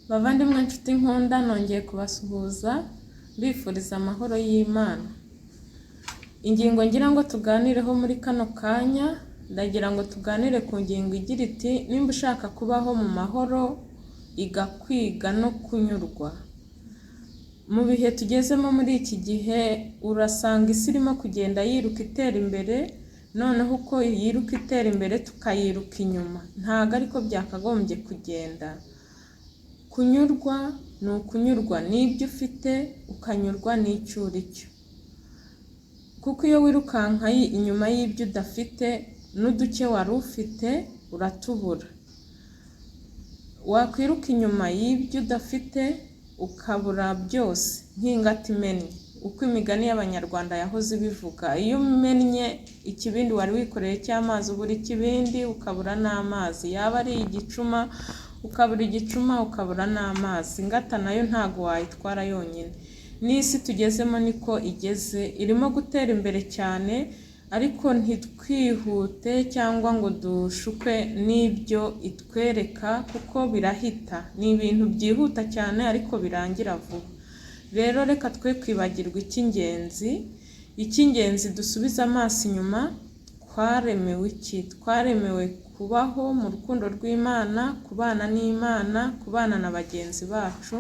Bavandimwe nshuti nkunda, nongeye kubasuhuza bifuriza amahoro y'Imana. Ingingo ngira ngo tuganireho muri kano kanya, ndagira ngo tuganire ku ngingo igira iti nimba ushaka kubaho mu mahoro, iga kwiga no kunyurwa. Mu bihe tugezemo muri iki gihe urasanga isi irimo kugenda yiruka itera imbere, noneho uko yiruka itera imbere tukayiruka inyuma. Ntabwo ariko byakagombye kugenda. Kunyurwa ni ukunyurwa n'ibyo ufite, ukanyurwa n'icyo uri cyo. Kuko iyo wirukanka inyuma y'ibyo udafite, n'uduke wari ufite uratubura. Wakwiruka inyuma y'ibyo udafite ukabura byose nk'ingata imennye. Uko imigani y'Abanyarwanda yahoze ibivuga, iyo umennye ikibindi wari wikoreye cy'amazi ubura ikibindi ukabura n'amazi. Yaba ari igicuma ukabura igicuma ukabura n'amazi. Ingata nayo ntago wayitwara yonyine. N'isi tugezemo niko igeze, irimo gutera imbere cyane, ariko ntitwihute cyangwa ngo dushukwe n'ibyo itwereka, kuko birahita. Ni ibintu byihuta cyane ariko birangira vuba. Rero reka twe kwibagirwa icy'ingenzi dusubize amaso inyuma. Twaremewe iki? Twaremewe kubaho mu rukundo rw'Imana, kubana n'Imana, kubana na bagenzi bacu.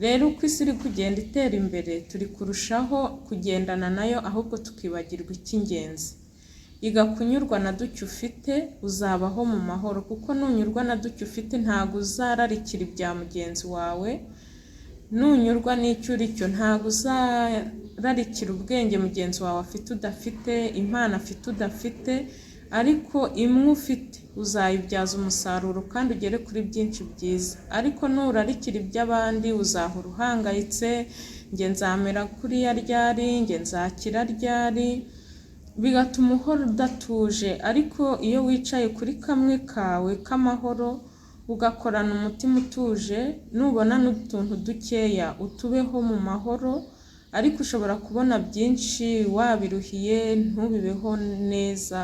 Rero uko isi iri kugenda itera imbere, turi kurushaho kugendana nayo, ahubwo tukibagirwa icy'ingenzi. Iga kunyurwa na duke ufite, uzabaho mu mahoro, kuko nunyurwa na duke ufite ntabwo uzararikira ibya mugenzi wawe. Nunyurwa n'icyo uri cyo ntabwo uzararikira ubwenge mugenzi wawe afite udafite, impano afite udafite, ariko imwe ufite uzayibyaza umusaruro kandi ugere kuri byinshi byiza. Ariko nurarikira iby'abandi uzahora uhangayitse, nge nzamera kuriya ryari, nge nzakira ryari, bigatuma uhora udatuje. Ariko iyo wicaye kuri kamwe kawe k'amahoro, ugakorana umutima utuje, nubona n'utuntu dukeya utubeho mu mahoro. Ariko ushobora kubona byinshi wabiruhiye ntubibeho neza.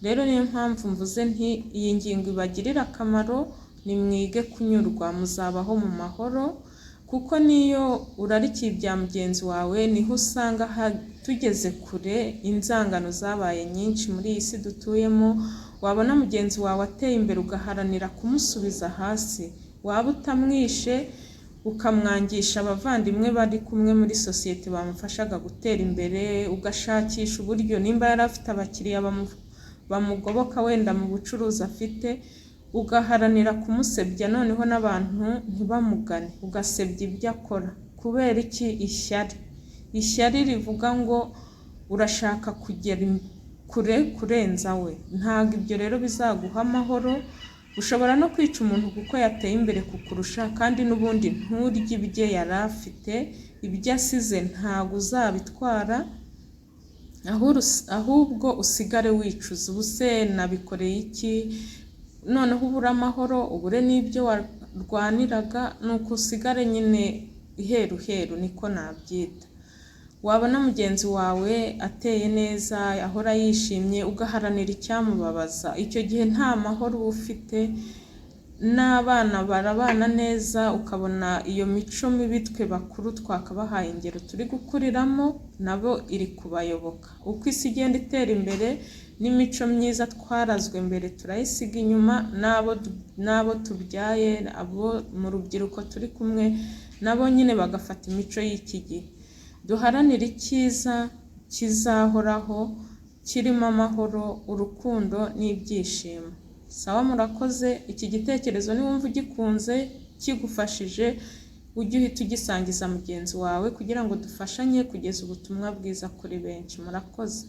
Rero niyo mpamvu mvuze nti iyi ngingo ibagirira akamaro, nimwige kunyurwa, muzabaho mu mahoro. Kuko niyo urarikiye ibya mugenzi wawe, niho usanga tugeze kure. Inzangano zabaye nyinshi muri iyi si dutuyemo. Wabona mugenzi wawe ateye imbere ugaharanira kumusubiza hasi. Waba utamwishe ukamwangisha abavandimwe bari kumwe muri sosiyete bamufashaga gutera imbere, ugashakisha uburyo nimba yari afite abakiriya bamugoboka wenda mu bucuruzi afite, ugaharanira kumusebya, noneho n'abantu ntibamugane, ugasebya ibyo akora. Kubera iki? Ishyari rivuga ngo urashaka kugera kure kurenza we. Ntabwo ibyo rero bizaguha amahoro. Ushobora no kwica umuntu kuko yateye imbere kukurusha, kandi n'ubundi nturye ibye yari afite. Ibyo asize ntabwo uzabitwara, ahubwo usigare wicuza. Ubuse nabikoreye iki? Noneho ubura amahoro, ubure n'ibyo warwaniraga, nuko usigare nyine iheruheru, niko nabyita. Wabona mugenzi wawe ateye neza, ahora yishimye, ugaharanira icyamubabaza, icyo gihe nta mahoro uba ufite. N'abana barabana neza, ukabona iyo mico mibi twe bakuru twakabahaye ingero turi gukuriramo, nabo iri kubayoboka. Uko isi igenda itera imbere, n'imico myiza twarazwe mbere turayisiga inyuma. N'abo tubyaye, abo mu rubyiruko turi kumwe, nabo nyine bagafata imico y'iki gihe. Duharanire icyiza kizahoraho, kirimo amahoro, urukundo n'ibyishimo. Sawa, murakoze. Iki gitekerezo niwumva ugikunze kigufashije, ujye uhita ugisangiza mugenzi wawe kugira ngo dufashanye kugeza ubutumwa bwiza kuri benshi. Murakoze.